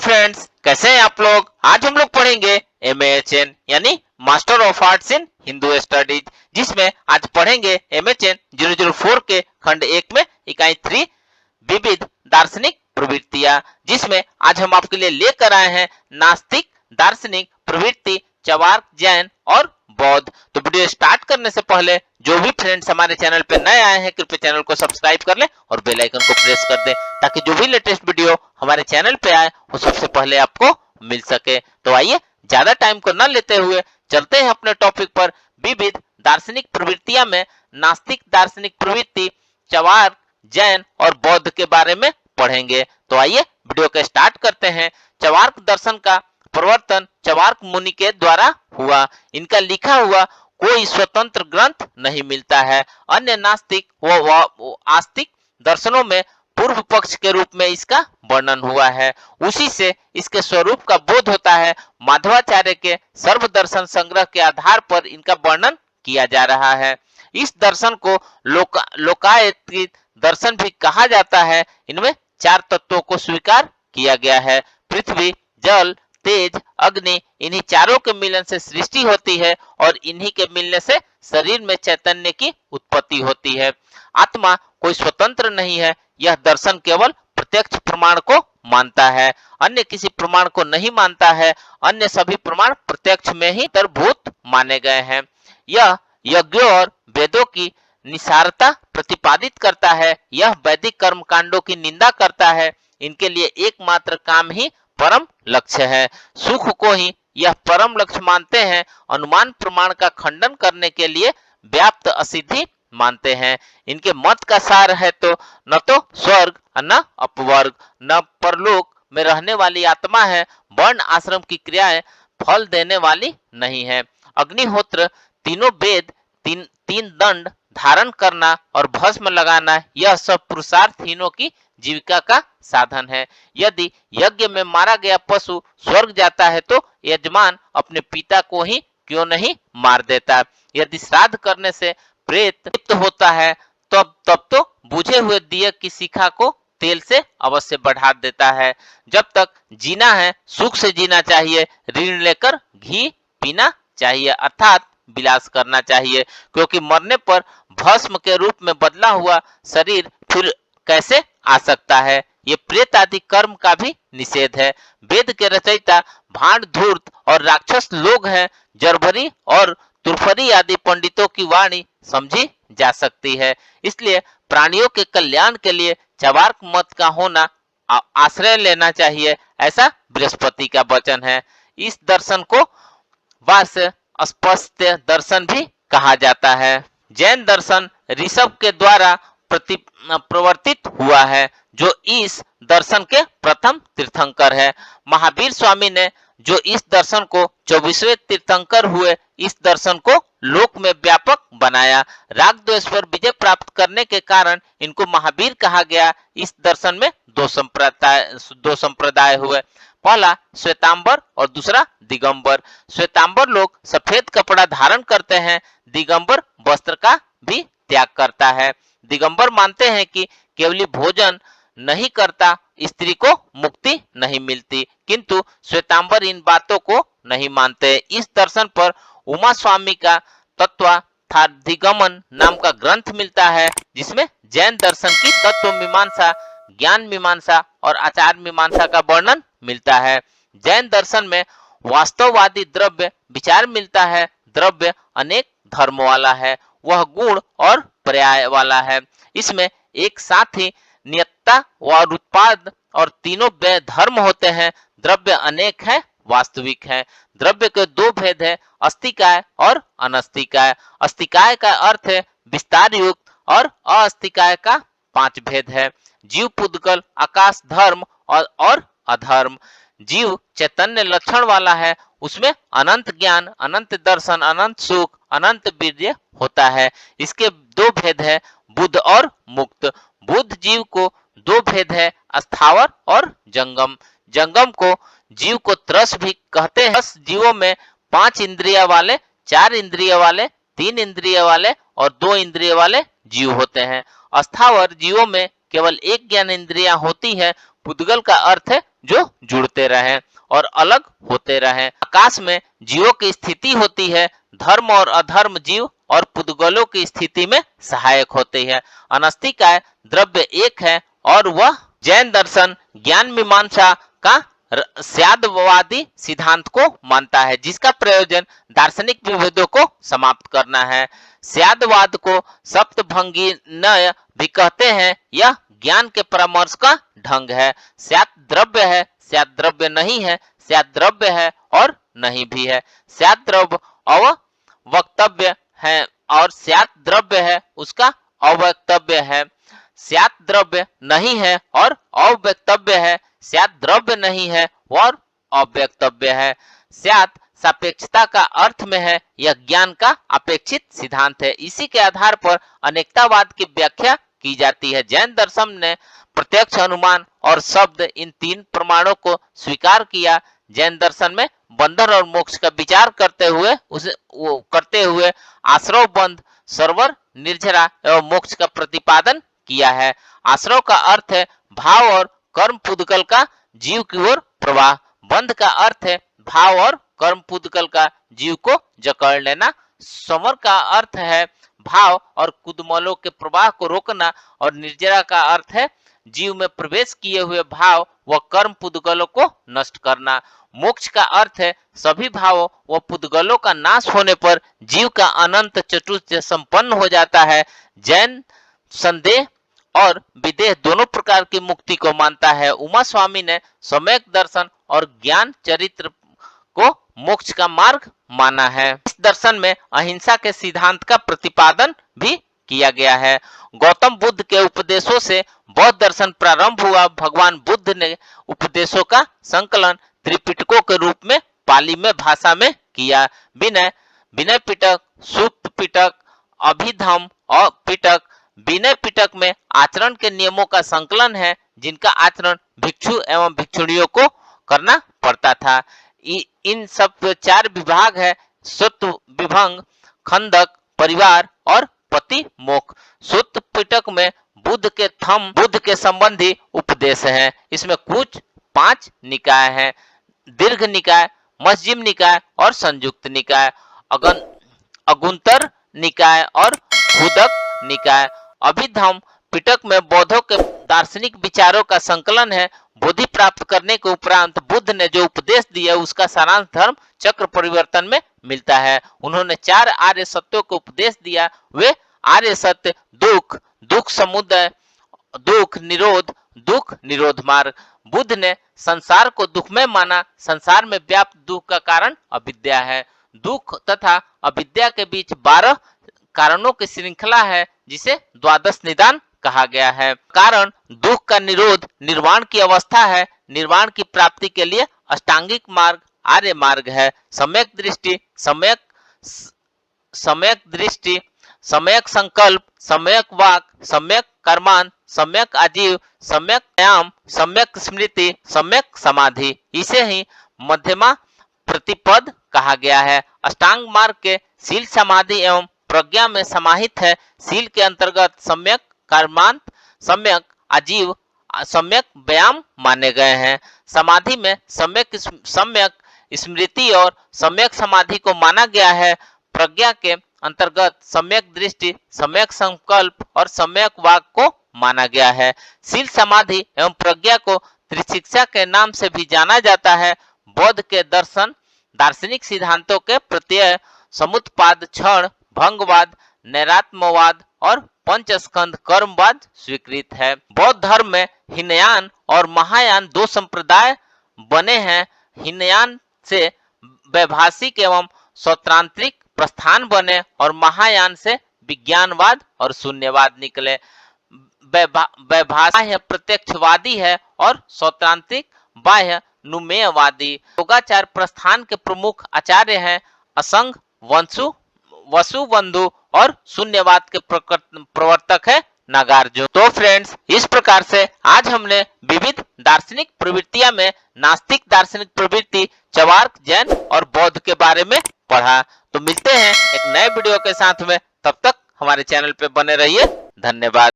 Friends, कैसे हैं आप लोग। आज हम लोग पढ़ेंगे MAHN यानी master of arts in Hindu studies, जिसमें आज पढ़ेंगे MHN 004 के खंड 1 में इकाई 3 विविध दार्शनिक प्रवृत्तियां, जिसमें आज हम आपके लिए लेकर आए हैं नास्तिक दार्शनिक प्रवृत्ति चवार्क, जैन और बौद्ध। तो वीडियो स्टार्ट करने से पहले जो भी फ्रेंड्स हमारे चैनल पे नए आए हैं कृपया चैनल को सब्सक्राइब कर लें और बेल आइकन को प्रेस कर दें, ताकि जो भी लेटेस्ट वीडियो हमारे चैनल पे आए वो सबसे पहले आपको मिल सके। तो आइए ज्यादा टाइम को न लेते हुए चलते हैं अपने टॉपिक पर। विविध दार्शनिक प्रवृत्तियां में नास्तिक दार्शनिक प्रवृत्ति चवार्क, जैन और बौद्ध के बारे में पढ़ेंगे। तो आइए वीडियो को स्टार्ट करते हैं। चवार्क दर्शन का प्रवर्तन चवार्क मुनि के द्वारा हुआ। इनका लिखा हुआ कोई स्वतंत्र ग्रंथ नहीं मिलता है। अन्य नास्तिक व आस्तिक दर्शनों में पूर्व पक्ष के रूप में इसका वर्णन हुआ है। उसी से इसके स्वरूप का बोध होता है। माधवाचार्य के सर्व दर्शन संग्रह के आधार पर इनका वर्णन किया जा रहा है। इस दर्शन को लोकायतिक दर्शन भी कहा जाता है। इनमें 4 तत्वों को स्वीकार किया गया है। पृथ्वी, जल, तेज, अग्नि, इन्हीं चारों के मिलन से सृष्टि होती है और इन्हीं के मिलने से शरीर में चैतन्य की उत्पत्ति होती है। आत्मा कोई स्वतंत्र नहीं है। यह दर्शन केवल प्रत्यक्ष प्रमाण को मानता है, अन्य किसी प्रमाण को नहीं मानता है। अन्य सभी प्रमाण प्रत्यक्ष में ही अंतर्भूत माने गए हैं। यह यज्ञों और वेदों की निसारता प्रतिपादित करता है। यह वैदिक कर्म कांडों की निंदा करता है। इनके लिए एकमात्र काम ही परम लक्ष्य है। सुख को ही यह परम लक्ष्य मानते हैं। अनुमान प्रमाण का खंडन करने के लिए व्याप्त असिद्धि मानते हैं। इनके मत का सार है तो न तो स्वर्ग न अपवर्ग, न परलोक में रहने वाली आत्मा है। वर्ण आश्रम की क्रियाएं फल देने वाली नहीं है। अग्निहोत्र, तीनों वेद, तीन दंड धारण करना और भस्म लगाना, यह सब पुरुषार्थहीनों की जीविका का साधन है। यदि यज्ञ में मारा गया पशु स्वर्ग जाता है तो यजमान अपने पिता को ही क्यों नहीं मार देता। यदि श्राद्ध करने से प्रेत तृप्त होता है तब तो बुझे हुए दिए की शिखा को तेल से अवश्य बढ़ा देता है। जब तक जीना है सुख से जीना चाहिए। ऋण लेकर घी पीना चाहिए, अर्थात विलास करना चाहिए, क्योंकि मरने पर भस्म के रूप में बदला हुआ शरीर फिर कैसे आ सकता है। ये प्रेत आदि कर्म का भी निषेध है। वेद के रचयिता भांड, धूर्त और राक्षस लोग हैं। जरभरी और तुरफरी आदि पंडितों की वाणी समझी जा सकती है। इसलिए प्राणियों के कल्याण के लिए चवार्क मत का होना आश्रय लेना चाहिए, ऐसा बृहस्पति का वचन है। इस दर्शन को वास स्पष्ट दर्शन भी कहा जाता है। जैन दर्शन ऋषभ के द्वारा प्रवर्तित हुआ है, जो इस दर्शन के प्रथम तीर्थंकर है। महावीर स्वामी ने जो इस दर्शन को 24वें तीर्थंकर हुए, इस दर्शन को लोक में व्यापक बनाया। राग द्वेष पर विजय प्राप्त करने के कारण इनको महावीर कहा गया। इस दर्शन में दो संप्रदाय हुए। पहला श्वेतांबर और दूसरा दिगंबर। श्वेतांबर लोग सफेद कपड़ा धारण करते हैं। दिगंबर वस्त्र का भी त्याग करता है। दिगंबर मानते हैं कि केवली भोजन नहीं करता स्त्री को मुक्ति नहीं मिलती, किंतु श्वेतांबर इन बातों को नहीं मानते। इस दर्शन पर उमा स्वामी का तत्वार्थाधिगमन नाम का ग्रंथ मिलता है, जिसमें जैन दर्शन की तत्व मीमांसा, ज्ञान मीमांसा और आचार मीमांसा का वर्णन मिलता है। जैन दर्शन में वास्तववादी द्रव्य विचार मिलता है। द्रव्य अनेक धर्म वाला है, वह गुण और पर्याय वाला है। इसमें एक साथ ही नियतता और उत्पाद और तीनों धर्म होते हैं। द्रव्य अनेक है, वास्तविक है। द्रव्य के 2 भेद है, अस्तिकाय और अनस्तिकाय। अस्तिकाय का अर्थ है विस्तार युक्त और अस्तिकाय का 5 भेद है। जीव, पुद्गल, आकाश, धर्म और अधर्म। जीव चैतन्य लक्षण वाला है, उसमें अनंत ज्ञान, अनंत दर्शन, अनंत सुख, अनंत वीर्य होता है। इसके 2 भेद है, बुद्ध और मुक्त। बुद्ध जीव को 2 भेद है, स्थावर और जंगम। जंगम को जीव को त्रस भी कहते हैं। 10 जीवों में 5 इंद्रिय वाले, 4 इंद्रिय वाले, 3 इंद्रिय वाले और 2 इंद्रिय वाले जीव होते हैं। स्थावर जीवों में केवल 1 ज्ञान इंद्रिया होती है। पुद्गल का अर्थ है जो जुड़ते रहें और अलग होते रहें। आकाश में जीवों की स्थिति होती है, धर्म और अधर्म जीव और पुद्गलों की स्थिति में सहायक होती है। अनास्तिकाय द्रव्य एक है और वह जैन दर्शन ज्ञान मीमांसा का स्यादवादी सिद्धांत को मानता है, जिसका प्रयोजन दार्शनिक विभेदों को समाप्त करना है। स्यादवाद को सप्तभंगीनय भी कहते हैं। यह ज्ञान के परामर्श का ढंग है। स्यात् द्रव्य है, स्यात् द्रव्य नहीं है, स्यात् द्रव्य है और नहीं भी है। स्यात् द्रव्य अवक्तव्य है और स्यात् द्रव्य है उसका अवक्तव्य है। स्यात् द्रव्य नहीं है और अव्यक्तव्य है, स्यात् द्रव्य नहीं है और अव्यक्तव्य है। स्यात् सापेक्षता का अर्थ में है। यह ज्ञान का अपेक्षित सिद्धांत है। इसी के आधार पर अनेकतावाद की व्याख्या की जाती है। जैन दर्शन ने प्रत्यक्ष, अनुमान और शब्द इन तीन प्रमाणों को स्वीकार किया। जैन दर्शन में बंधन और मोक्ष का विचार करते हुए आश्रव बंध, सरवर, निर्जरा एवं मोक्ष का प्रतिपादन किया है। आश्रव का अर्थ है भाव और कर्म पुद्गल का जीव की ओर प्रवाह। बंध का अर्थ है भाव और कर्म पुद्गल का जीव को जकड़ लेना। समर का अर्थ है भाव और कुदमलों के प्रवाह को रोकना और निर्जरा का अर्थ है जीव में प्रवेश किए हुए भाव व कर्म पुद्गलों को नष्ट करना। मोक्ष का अर्थ है सभी भावों व पुद्गलों का नाश होने पर जीव का अनंत चतुर्थ संपन्न हो जाता है। जैन संदेह और विदेह दोनों प्रकार की मुक्ति को मानता है। उमा स्वामी ने सम्यक दर्शन और ज्ञान चरित्र को मोक्ष का मार्ग माना है। इस दर्शन में अहिंसा के सिद्धांत का प्रतिपादन भी किया गया है। गौतम बुद्ध के उपदेशों से बौद्ध दर्शन प्रारंभ हुआ। भगवान बुद्ध ने उपदेशों का संकलन त्रिपिटकों के रूप में पाली में भाषा में किया। विनय पिटक, सूक्त पिटक, अभिधम और पिटक। विनय पिटक में आचरण के नियमों का संकलन है, जिनका आचरण भिक्षु एवं भिक्षुणियों को करना पड़ता था। इन सब चार विभाग है: सूत्र विभंग, खंडक, परिवार और पति मोक्ष। सूत्र पिटक में बुद्ध के संबंधी उपदेश है। इसमें कुछ 5 निकाय हैं: दीर्घ निकाय, मध्यम निकाय और संयुक्त निकाय, अगुंतर निकाय और हुदक निकाय। अभिधम पिटक में बौद्धों के दार्शनिक विचारों का संकलन है। बोधि प्राप्त करने के उपरांत बुद्ध ने जो उपदेश दिया उसका सारांश धर्म चक्र परिवर्तन में मिलता है। उन्होंने 4 आर्य सत्यों को उपदेश दिया। वे आर्य सत्य दुख, दुख समुदय, दुख निरोध, दुख निरोध मार्ग। बुद्ध ने संसार को दुखमय माना। संसार में व्याप्त दुख का कारण अविद्या है। दुख तथा अविद्या के बीच 12 कारणों की श्रृंखला है, जिसे द्वादश निदान कहा गया है। कारण दुख का निरोध निर्वाण की अवस्था है। निर्वाण की प्राप्ति के लिए अष्टांगिक मार्ग आर्य मार्ग है। सम्यक दृष्टि, सम्यक संकल्प, सम्यक वाक, सम्यक कर्मांत, सम्यक आजीव, सम्यक व्यायाम, सम्यक स्मृति, सम्यक समाधि। इसे ही मध्यमा प्रतिपद कहा गया है। अष्टांग मार्ग के शील, समाधि एवं प्रज्ञा में समाहित है। शील के अंतर्गत सम्यक कर्मांत, सम्यक आजीव, सम्यक व्यायाम माने गए हैं। समाधि में सम्यक स्मृति और सम्यक समाधि को माना गया है। प्रज्ञा के अंतर्गत सम्यक दृष्टि, सम्यक संकल्प और सम्यक वाक को माना गया है। शील, समाधि एवं प्रज्ञा को त्रिशिक्षा के नाम से भी जाना जाता है। बौद्ध के दार्शनिक सिद्धांतों के प्रत्यय समुत्पाद, क्षण, भंगवाद, नैरात्मवाद और पंचस्कंध कर्मवाद स्वीकृत है। बौद्ध धर्म में हीनयान और महायान 2 संप्रदाय बने हैं। हीनयान से वैभाषिक एवं स्वत्रांत्रिक प्रस्थान बने और महायान से विज्ञानवाद और शून्यवाद निकले। वैभाषिक प्रत्यक्षवादी है और स्वत्रांत्रिक बाह्य नुमेयवादी। योगाचार प्रस्थान के प्रमुख आचार्य हैं असंग, वसुबंधु और शून्यवाद के प्रवर्तक है नागार्जुन। तो फ्रेंड्स, इस प्रकार से आज हमने विविध दार्शनिक प्रवृत्तियां में नास्तिक दार्शनिक प्रवृत्ति, चवार्क, जैन और बौद्ध के बारे में पढ़ा। तो मिलते हैं एक नए वीडियो के साथ में। तब तक हमारे चैनल पे बने रहिए। धन्यवाद।